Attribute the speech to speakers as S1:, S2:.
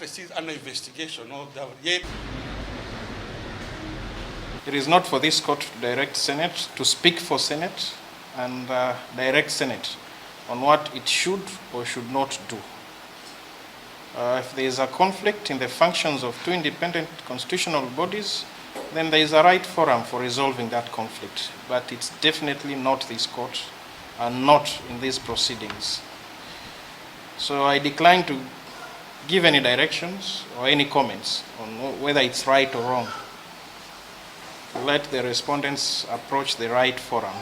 S1: what I see is an investigation of the yet.
S2: It is not for this court to direct Senate, to speak for Senate and direct Senate on what it should or should not do. If there is a conflict in the functions of two independent constitutional bodies, then there is a right forum for resolving that conflict. But it's definitely not this court and not in these proceedings. So I decline to give any directions or any comments on whether it's right or wrong. Let the respondents approach the right forum.